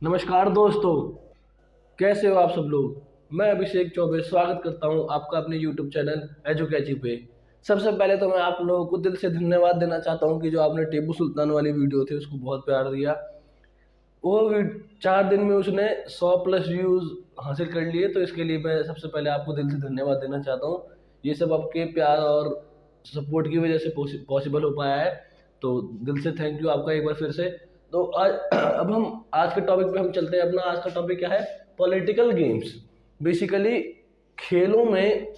नमस्कार दोस्तों, कैसे हो आप सब लोग। मैं अभिषेक चौबे स्वागत करता हूं आपका अपने YouTube चैनल एजुकेची पे। सबसे पहले तो मैं आप लोगों को दिल से धन्यवाद देना चाहता हूं कि जो आपने टीपू सुल्तान वाली वीडियो थी उसको बहुत प्यार दिया। वो 4 दिन में उसने 100+ व्यूज़ हासिल कर लिए, तो इसके लिए मैं सबसे पहले आपको दिल से धन्यवाद देना चाहता हूँ। ये सब आपके प्यार और सपोर्ट की वजह से पॉसिबल हो पाया है, तो दिल से थैंक यू आपका एक बार फिर से। तो आज अब हम आज के टॉपिक पे हम चलते हैं। अपना आज का टॉपिक क्या है? Political games. बेसिकली खेलों में,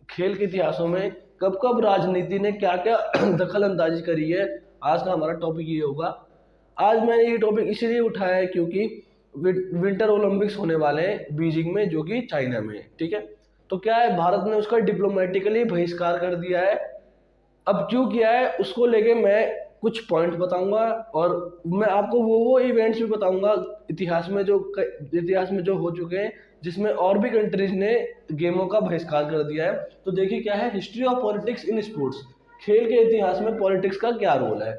खेल के इतिहासों में कब कब राजनीति ने क्या क्या दखल अंदाजी करी है, आज का हमारा टॉपिक ये होगा। आज मैंने ये टॉपिक इसलिए उठाया है क्योंकि विंटर ओलंपिक्स होने वाले हैं बीजिंग में, जो कि चाइना में है। ठीक है, तो क्या है, भारत ने उसका डिप्लोमेटिकली बहिष्कार कर दिया है। अब क्यों किया है उसको लेके मैं कुछ पॉइंट बताऊंगा, और मैं आपको वो इवेंट्स भी बताऊंगा इतिहास में जो हो चुके हैं, जिसमें और भी कंट्रीज ने गेमों का बहिष्कार कर दिया है। तो देखिए क्या है, history of politics in sports. खेल के इतिहास में पॉलिटिक्स का क्या रोल है।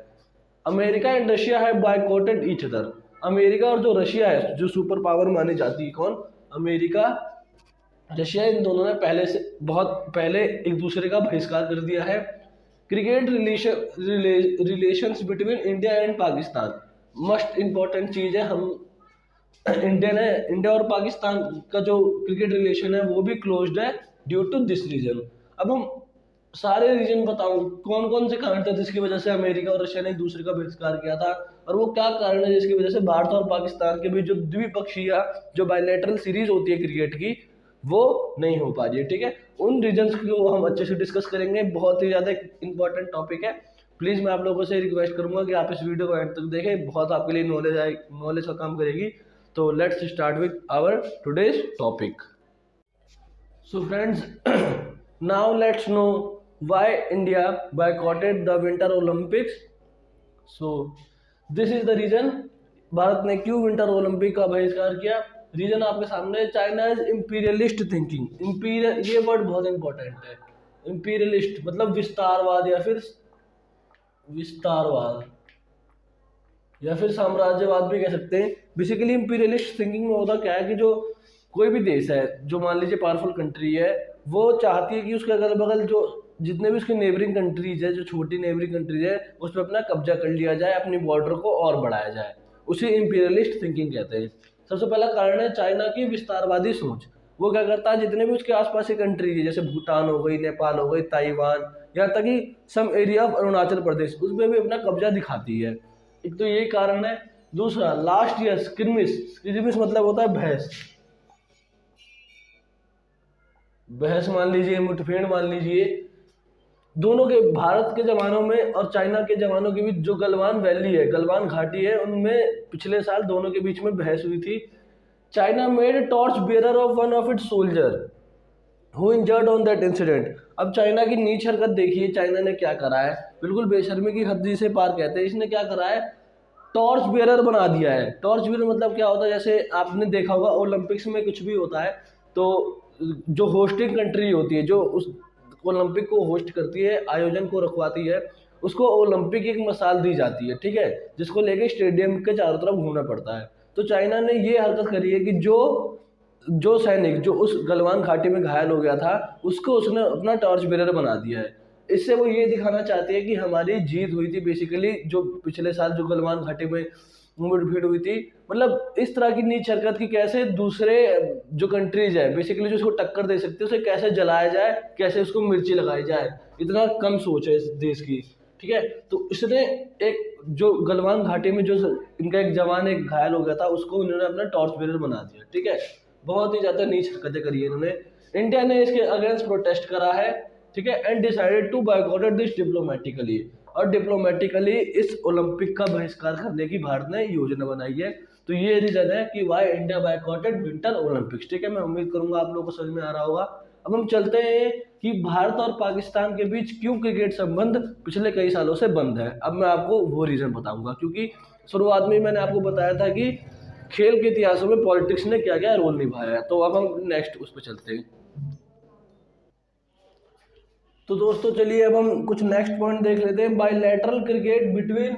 अमेरिका एंड रशिया है बायकॉटेड ईच अदर। अमेरिका और जो रशिया है, जो सुपर पावर मानी जाती है, कौन? अमेरिका, रशिया, इन दोनों ने पहले से बहुत पहले एक दूसरे का बहिष्कार कर दिया है। Cricket relations between India and Pakistan, must important चीज़ है। हम इंडिया और पाकिस्तान का जो क्रिकेट रिलेशन है वो भी क्लोज्ड है ड्यू टू दिस रीजन। अब हम सारे रीजन बताऊं कौन कौन से कारण थे जिसकी वजह से अमेरिका और रशिया ने एक दूसरे का बहिष्कार किया था, और वो क्या कारण है जिसकी वजह से भारत और पाकिस्तान के बीच जो द्विपक्षीय, जो बायलैटरल सीरीज होती है क्रिकेट की, वो नहीं हो पा रही है। ठीक है, उन रीजंस को हम अच्छे से डिस्कस करेंगे। बहुत ही ज़्यादा इंपॉर्टेंट टॉपिक है। प्लीज़ मैं आप लोगों से रिक्वेस्ट करूंगा कि आप इस वीडियो को एंड तक देखें, बहुत आपके लिए नॉलेज का काम करेगी। तो let's start with our today's topic. So friends, now let's know why India boycotted the Winter Olympics. So this is the reason। Bharat ने क्यों विंटर ओलंपिक का बहिष्कार किया? रीजन आपके सामने, China is imperialist thinking. Imperial, ये वर्ड बहुत important है। इंपीरियलिस्ट मतलब विस्तारवाद विस्तारवाद या फिर साम्राज्यवाद भी कह सकते हैं। बेसिकली इंपीरियलिस्ट थिंकिंग में होता क्या है कि जो कोई भी देश है, जो मान लीजिए पावरफुल कंट्री है, वो चाहती है कि उसके अगल बगल जो जितने भी उसकी नेबरिंग कंट्रीज है, जो छोटी नेबरिंग कंट्रीज है, उस पर अपना कब्जा कर लिया जाए, अपनी बॉर्डर को और बढ़ाया जाए। उसे इंपीरियलिस्ट थिंकिंग कहते हैं। सबसे पहला कारण है चाइना की विस्तारवादी सोच। वो क्या करता है, जितने भी उसके आसपास की कंट्रीज है, जैसे भूटान हो गई, नेपाल हो गई, ताइवान, यहाँ तक कि some area of Arunachal Pradesh, उसमें भी अपना कब्जा दिखाती है। एक तो यही कारण है। दूसरा, लास्ट ईयर स्क्रिमिस मतलब होता है बहस। बहस मान लीजिए, मुठभेड़ मान लीजिए, दोनों के, भारत के जवानों में और चाइना के जवानों के बीच जो गलवान वैली है, गलवान घाटी है, उनमें पिछले साल दोनों के बीच में बहस हुई थी। China made torch bearer of one of its soldier who injured on that incident. अब चाइना की नीच हरकत देखिए, चाइना ने क्या करा है, बिल्कुल बेशर्मी की हद से पार कहते हैं। इसने क्या करा है, टॉर्च बेरर बना दिया है। टॉर्च बेरर मतलब क्या होता है, जैसे आपने देखा होगा ओलंपिक्स में कुछ भी होता है तो जो होस्टिंग कंट्री होती है, जो उस ओलंपिक को होस्ट करती है, आयोजन को रखवाती है, उसको ओलंपिक की एक मिसाल दी जाती है। ठीक है, जिसको लेके स्टेडियम के चारों तरफ घूमना पड़ता है। तो चाइना ने ये हरकत करी है कि जो जो सैनिक जो उस गलवान घाटी में घायल हो गया था, उसको उसने अपना टॉर्च बेरर बना दिया है। इससे वो ये दिखाना चाहती है कि हमारी जीत हुई थी। बेसिकली जो पिछले साल जो गलवान घाटी में मुठभेड़ हुई थी, मतलब इस तरह की नीच हरकत की कैसे दूसरे जो कंट्रीज है, बेसिकली जो उसको टक्कर दे सकते हैं, उसे कैसे जलाया जाए, कैसे उसको मिर्ची लगाई जाए, इतना कम सोच है इस देश की। ठीक है, तो इसने एक जो गलवान घाटी में जो इनका एक जवान एक घायल हो गया था, उसको इन्होंने अपना टॉर्च बेरर बना दिया। ठीक है, बहुत ही ज्यादा नीच हरकतें करी है इन्होंने। इंडिया ने इसके अगेंस्ट प्रोटेस्ट करा है। ठीक है, and decided to boycott this diplomatically. और डिप्लोमेटिकली इस ओलंपिक का बहिष्कार करने की भारत ने योजना बनाई है। तो ये रीजन है कि why India boycotted winter Olympics. ठीक है, मैं उम्मीद करूंगा आप लोगों को समझ में आ रहा होगा। अब हम चलते हैं कि भारत और पाकिस्तान के बीच क्यों क्रिकेट संबंध पिछले कई सालों से बंद है। अब मैं आपको वो रीजन बताऊंगा, क्योंकि शुरुआत में मैंने आपको बताया था कि खेल के इतिहासों में पॉलिटिक्स ने क्या क्या रोल निभाया है। तो अब हम नेक्स्ट उस पर चलते हैं। तो दोस्तों चलिए अब हम कुछ नेक्स्ट पॉइंट देख लेते हैं। Bilateral cricket between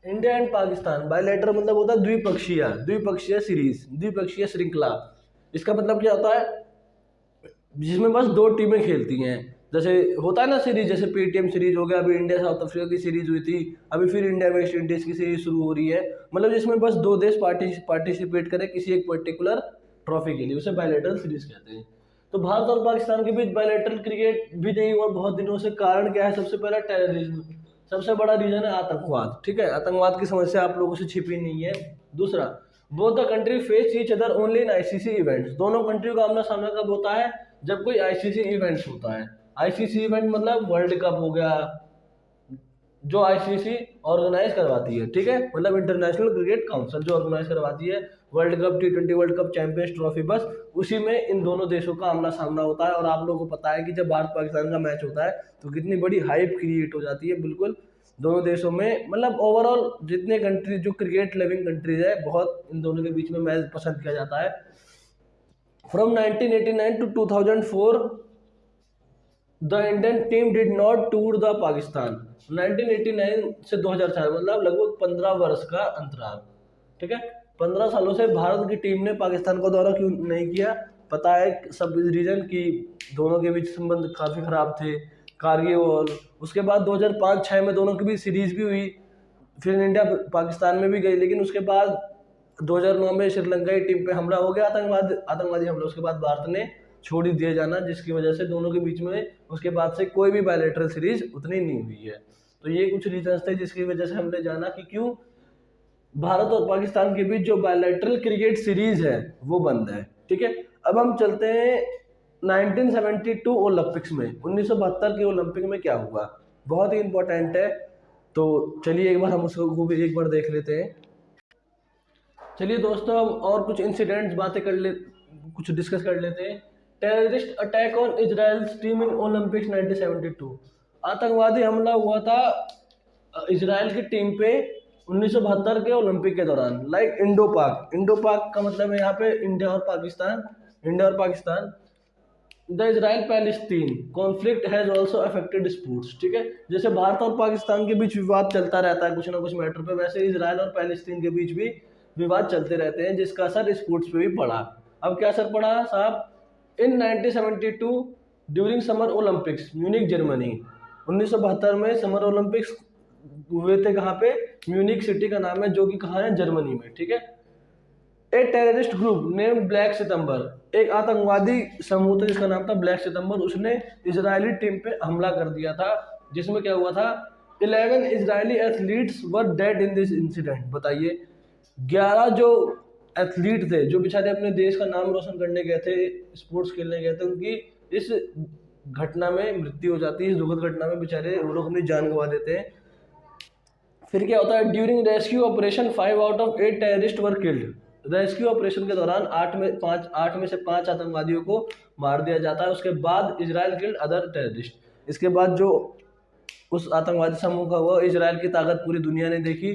India and Pakistan bilateral मतलब होता है द्विपक्षीय, द्विपक्षीय सीरीज, द्विपक्षीय श्रृंखला। इसका मतलब क्या होता है, जिसमें बस दो टीमें खेलती हैं। जैसे होता है ना सीरीज, जैसे पीटीएम सीरीज हो गया, अभी इंडिया साउथ अफ्रीका की सीरीज हुई थी, अभी फिर इंडिया वेस्ट इंडीज की सीरीज शुरू हो रही है। मतलब जिसमें बस दो देश पार्टिसिपेट करें किसी एक पर्टिकुलर ट्रॉफी के लिए, उसे बायलैटरल सीरीज कहते हैं। तो भारत और पाकिस्तान के बीच बायलैटरल क्रिकेट भी नहीं हुआ बहुत दिनों से। कारण क्या है, सबसे पहला टेररिज्म, सबसे बड़ा रीजन है आतंकवाद। ठीक है, आतंकवाद की समस्या आप लोगों से छिपी नहीं है। दूसरा, both the country face each other only in ICC events. दोनों कंट्रियों का आमना सामना कब होता है, जब कोई आईसीसी इवेंट्स होता है। आईसीसी इवेंट मतलब वर्ल्ड कप हो गया, जो आईसीसी ऑर्गेनाइज करवाती है। ठीक है, मतलब इंटरनेशनल क्रिकेट काउंसिल जो ऑर्गेनाइज करवाती है, वर्ल्ड कप, टी20 वर्ल्ड कप, चैंपियंस ट्रॉफी, बस उसी में इन दोनों देशों का आमना सामना होता है। और आप लोगों को पता है कि जब भारत पाकिस्तान का मैच होता है तो कितनी बड़ी हाइप क्रिएट हो जाती है। बिल्कुल दोनों देशों में, मतलब ओवरऑल जितने कंट्री जो क्रिकेट लविंग कंट्रीज है, बहुत इन दोनों के बीच में मैच पसंद किया जाता है। From 1989 to 2004 the Indian team did not tour the Pakistan. 1989 से 2004 मतलब लगभग 15 वर्ष का अंतराल। ठीक है, 15 सालों से भारत की टीम ने पाकिस्तान का दौरा क्यों नहीं किया, पता है सब रीजन कि दोनों के बीच संबंध काफ़ी खराब थे, कारगिल वॉर। उसके बाद 2005-06 में दोनों की भी सीरीज भी हुई, फिर इंडिया पाकिस्तान में भी गई, लेकिन उसके बाद 2009 में श्रीलंका की टीम पे हमला हो गया, आतंकवादी हमला। उसके बाद भारत ने छोड़ ही दिया जाना, जिसकी वजह से दोनों के बीच में उसके बाद से कोई भी बायलैटरल सीरीज उतनी नहीं हुई है। तो ये कुछ रीजंस थे जिसकी वजह से हमने जाना कि क्यों भारत और पाकिस्तान के बीच जो बायलैटरल क्रिकेट सीरीज है वो बंद है। ठीक है, अब हम चलते हैं 1972 ओलंपिक्स में। 1972 के ओलंपिक में क्या हुआ, बहुत ही इंपॉर्टेंट है। तो चलिए एक बार हम उसको भी एक बार देख लेते हैं। चलिए दोस्तों, अब और कुछ इंसिडेंट्स बातें कुछ डिस्कस कर लेते हैं। Terrorist attack on Israel's team in Olympics 1972। आतंकवादी हमला हुआ था इजराइल की टीम पे 1972 के ओलंपिक के दौरान। लाइक इंडो पाक, इंडो पाक का मतलब है यहाँ पे इंडिया और पाकिस्तान, इंडिया और Pakistan. The Israel Palestine conflict has also affected sports. ठीक है, जैसे भारत और पाकिस्तान के बीच विवाद चलता रहता है कुछ ना कुछ मैटर पे, वैसे इजराइल और पैलेस्टीन के बीच भी विवाद चलते रहते हैं, जिसका असर स्पोर्ट्स पे भी पड़ा। अब क्या असर पड़ा साहब, इन 1972 during summer Olympics Munich Germany. 1972 में समर ओलंपिक्स हुए थे, कहाँ पे, म्यूनिक सिटी का नाम है, जो कि कहाँ है, जर्मनी में। ठीक है, a terrorist group name black September, एक आतंकवादी समूह था जिसका नाम था ब्लैक सितंबर, उसने इजरायली टीम पे हमला कर दिया था, जिसमें क्या हुआ था, 11 Israeli athletes were dead in this incident. बताइए, 11 जो एथलीट थे जो बेचारे अपने देश का नाम रोशन करने गए थे, स्पोर्ट्स खेलने गए थे, उनकी इस घटना में मृत्यु हो जाती है। इस दुखद घटना में बेचारे वो लोग अपनी जान गंवा देते हैं। फिर क्या होता है, during rescue operation 5 out of 8 terrorist were killed. Rescue operation के दौरान 8 में से 5 आतंकवादियों को मार दिया जाता है। उसके बाद इजराइल किल्ड अदर टेररिस्ट। इसके बाद जो उस आतंकवादी समूह का हुआ, इजराइल की ताकत पूरी दुनिया ने देखी,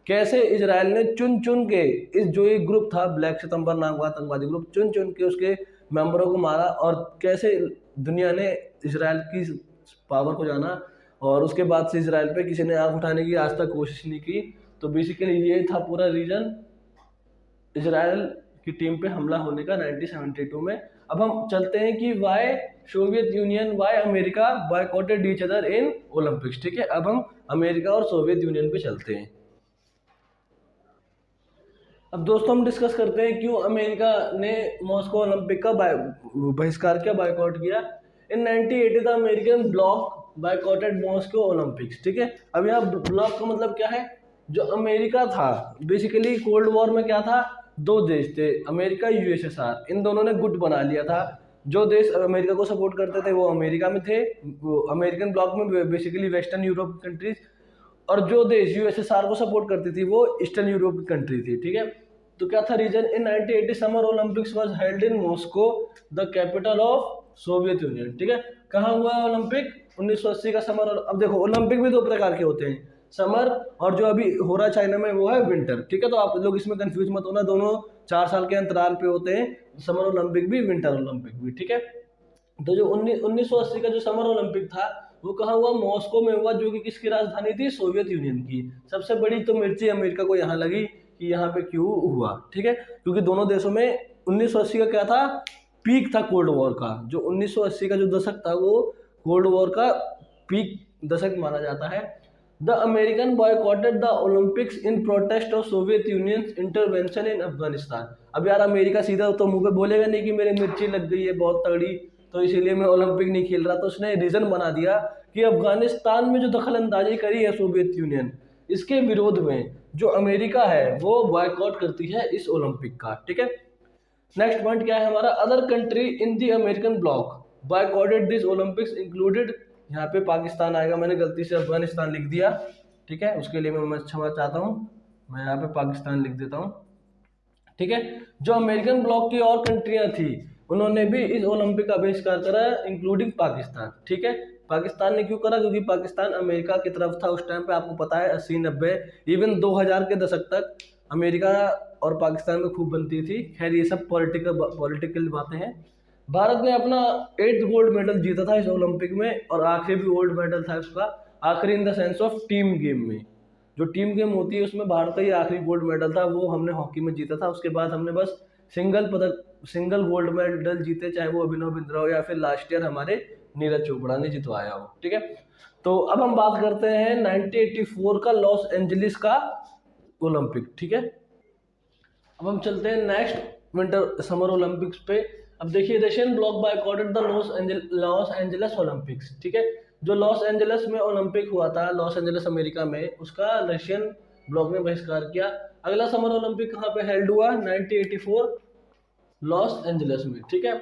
कैसे इजराइल ने चुन चुन के इस जो एक ग्रुप था ब्लैक सितंबर नाम का आतंकवादी ग्रुप, चुन चुन के उसके मेंबरों को मारा, और कैसे दुनिया ने इजराइल की पावर को जाना। और उसके बाद से इजराइल पे किसी ने आंख उठाने की आज तक कोशिश नहीं की। तो बेसिकली ये था पूरा रीजन इजराइल की टीम पे हमला होने का 1972 में। अब हम चलते हैं कि why Soviet Union, why America boycotted each other in Olympics. ठीक है, अब हम अमेरिका और सोवियत यूनियन पे चलते हैं। अब दोस्तों हम डिस्कस करते हैं क्यों अमेरिका ने मॉस्को ओलंपिक का बहिष्कार किया, बायकॉट किया। इन 1980 the American block बायकॉटेड Moscow Olympics. ठीक है, अब यहाँ ब्लॉक का मतलब क्या है, जो अमेरिका था, बेसिकली कोल्ड वॉर में क्या था, दो देश थे, अमेरिका यूएसएसआर, इन दोनों ने गुट बना लिया था। जो देश अमेरिका को सपोर्ट करते थे वो अमेरिका में थे, वो अमेरिकन ब्लॉक में बेसिकली वेस्टर्न यूरोप कंट्रीज, और जो देश यूएसएसआर को सपोर्ट करती थी वो ईस्टर्न यूरोप की कंट्री थी। ठीक है, तो क्या था reason, in 1980 summer Olympics was held in Moscow, the capital of Soviet Union. ठीक है, कहाँ हुआ ओलंपिक, 1980 का समर। अब देखो ओलंपिक भी दो प्रकार के होते हैं, समर, और जो अभी हो रहा है चाइना में वो है विंटर। ठीक है, तो आप लोग इसमें कंफ्यूज मत होना, दोनों 4 साल के अंतराल पे होते हैं, समर ओलंपिक भी विंटर ओलंपिक भी। ठीक है, तो जो 1980 का जो समर ओलंपिक था वो कहाँ हुआ, मॉस्को में हुआ, जो कि किसकी राजधानी थी, सोवियत यूनियन की। सबसे बड़ी तो मिर्ची अमेरिका को यहाँ लगी कि यहाँ पे क्यों हुआ, ठीक है, क्योंकि दोनों देशों में 1980 का क्या था, पीक था कोल्ड वॉर का। जो 1980 का जो दशक था वो कोल्ड वॉर का पीक दशक माना जाता है। The American boycotted the Olympics in protest of Soviet union intervention इन अफगानिस्तान। अब यार अमेरिका सीधा तो मुंह पे बोलेगा नहीं कि मेरे मिर्ची लग गई है बहुत तगड़ी, तो इसीलिए मैं ओलंपिक नहीं खेल रहा। तो उसने रीजन बना दिया कि अफगानिस्तान में जो दखल अंदाजी करी है सोवियत यूनियन, इसके विरोध में जो अमेरिका है वो बॉयकॉट करती है इस ओलंपिक का, ठीक है। नेक्स्ट पॉइंट क्या है हमारा, other country in the American block boycotted this Olympics included, यहाँ पे पाकिस्तान आएगा, मैंने गलती से अफगानिस्तान लिख दिया, ठीक है, उसके लिए मैं क्षमा चाहता हूँ, मैं यहाँ पे पाकिस्तान लिख देता हूँ, ठीक है। जो अमेरिकन ब्लॉक की और कंट्रियां थी उन्होंने भी इस ओलंपिक का बहिष्कार करा, इंक्लूडिंग पाकिस्तान, ठीक है। पाकिस्तान ने क्यों करा, क्योंकि पाकिस्तान अमेरिका की तरफ था उस टाइम पे, आपको पता है 80-90 इवन 2000 के दशक तक अमेरिका और पाकिस्तान में खूब बनती थी। खैर ये सब पॉलिटिकल बातें हैं। भारत ने अपना 8th गोल्ड मेडल जीता था इस ओलंपिक में, और आखिरी भी गोल्ड मेडल था उसका, आखिरी in the sense of team game में। जो टीम गेम होती है उसमें भारत का ही आखिरी गोल्ड मेडल था, वो हमने हॉकी में जीता था। उसके बाद हमने बस सिंगल गोल्ड मेडल जीते, चाहे वो अभिनव बिंद्रा हो या फिर लास्ट ईयर हमारे नीरज चोपड़ा ने जितवाया हो, ठीक है। तो अब हम बात करते हैं 1984 का लॉस एंजलिस का ओलंपिक, ठीक है। अब हम चलते हैं नेक्स्ट विंटर समर ओलंपिक्स पे। अब देखिए, Russian block boycotted the Los Angeles Olympics, ठीक है। जो लॉस एंजलिस में ओलंपिक हुआ था, लॉस एंजलिस अमेरिका में, उसका रशियन ब्लॉक ने बहिष्कार किया। अगला समर ओलंपिक कहाँ पे हेल्ड हुआ, 1984 लॉस एंजलिस में, ठीक है।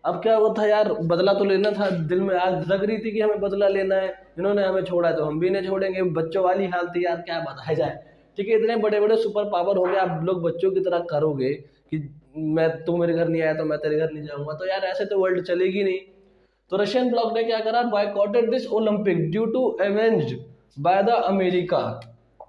अब क्या हुआ था यार, बदला तो लेना था, दिल में आग लग रही थी कि हमें बदला लेना है, इन्होंने हमें छोड़ा है तो हम भी नहीं छोड़ेंगे, बच्चों वाली हाल थी यार, क्या बताया जाए, ठीक है। इतने बड़े बड़े सुपर पावर हो गए, आप लोग बच्चों की तरह करोगे कि तू मेरे घर नहीं आया तो मैं तेरे घर नहीं जाऊंगा, तो यार ऐसे तो वर्ल्ड चलेगी नहीं। तो रशियन ब्लॉक ने क्या करा, boycotted this Olympic due to avenged by the America.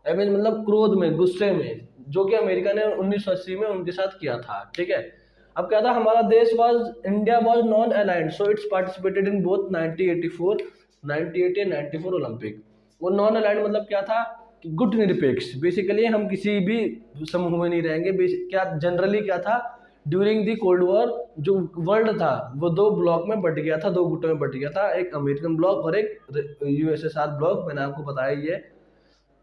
Avenge मतलब क्रोध में, गुस्से में, जो कि अमेरिका ने 1980 में उनके साथ किया था, ठीक है। अब क्या था, हमारा देश India was non aligned, so it's participated in both 1980 and 94 Olympic. वो नॉन अलाइंड मतलब क्या था, गुट निरपेक्ष, बेसिकली हम किसी भी समूह में नहीं रहेंगे। क्या जनरली क्या था, ड्यूरिंग दी कोल्ड वॉर जो वर्ल्ड था वो दो ब्लॉक में बट गया था, दो गुटों में बट गया था, एक अमेरिकन ब्लॉक और एक यूएसएसआर ब्लॉक, मैंने आपको बताया ही है।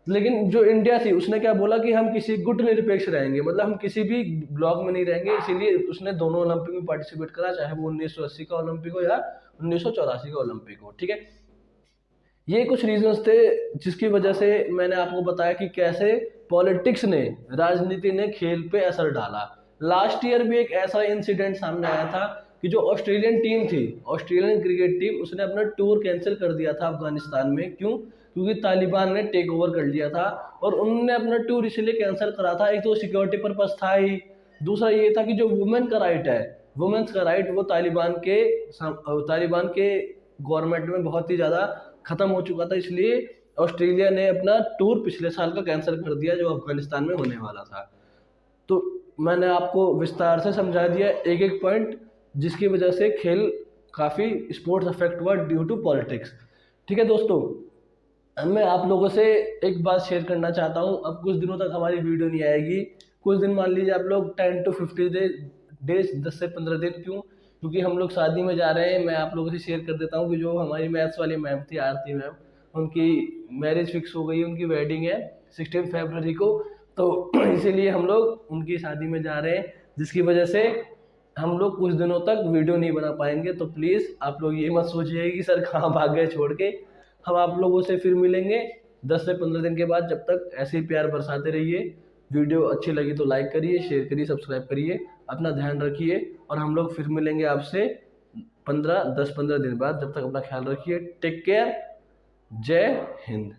लेकिन जो इंडिया थी उसने क्या बोला कि हम किसी गुट निरपेक्ष रहेंगे, मतलब हम किसी भी ब्लॉक में नहीं रहेंगे, इसीलिए उसने दोनों ओलंपिक में पार्टिसिपेट करा, चाहे वो 1980 का ओलंपिक हो या 1984 का ओलंपिक हो, ठीक है। ये कुछ रीजंस थे जिसकी वजह से मैंने आपको बताया कि कैसे पॉलिटिक्स ने, राजनीति ने खेल पे असर डाला। लास्ट ईयर भी एक ऐसा इंसिडेंट सामने आया था कि जो ऑस्ट्रेलियन टीम थी, ऑस्ट्रेलियन क्रिकेट टीम, उसने अपना टूर कैंसिल कर दिया था अफगानिस्तान में। क्यों, क्योंकि तालिबान ने टेक ओवर कर लिया था, और उन्होंने अपना टूर इसलिए कैंसिल करा था, एक तो सिक्योरिटी पर्पस था ही, दूसरा ये था कि जो वुमेन का राइट है, वुमेन्स का राइट, वो तालिबान के गवर्नमेंट में बहुत ही ज़्यादा खत्म हो चुका था, इसलिए ऑस्ट्रेलिया ने अपना टूर पिछले साल का कैंसिल कर दिया जो अफगानिस्तान में होने वाला था। तो मैंने आपको विस्तार से समझा दिया एक एक पॉइंट, जिसकी वजह से खेल काफ़ी स्पोर्ट्स अफेक्ट हुआ ड्यू टू पॉलिटिक्स, ठीक है दोस्तों। अब मैं आप लोगों से एक बात शेयर करना चाहता हूँ। अब कुछ दिनों तक हमारी वीडियो नहीं आएगी, कुछ दिन, मान लीजिए आप लोग 10 to 50 डेज 10 से 15 दिन। क्यों, क्योंकि हम लोग शादी में जा रहे हैं। मैं आप लोगों से शेयर कर देता हूँ कि जो हमारी मैथ्स वाली मैम थी, आरती मैम, उनकी मैरिज फिक्स हो गई, उनकी वेडिंग है 16 फरवरी को, तो इसीलिए हम लोग उनकी शादी में जा रहे हैं, जिसकी वजह से हम लोग कुछ दिनों तक वीडियो नहीं बना पाएंगे। तो प्लीज़ आप लोग ये मत सोचिए कि सर कहाँ भाग गए छोड़ के। हम आप लोगों से फिर मिलेंगे 10 से 15 दिन के बाद। जब तक ऐसे ही प्यार बरसाते रहिए। वीडियो अच्छी लगी तो लाइक करिए, शेयर करिए, सब्सक्राइब करिए, अपना ध्यान रखिए, और हम लोग फिर मिलेंगे आपसे 10-15 दिन बाद। जब तक अपना ख्याल रखिए, टेक केयर, जय हिंद।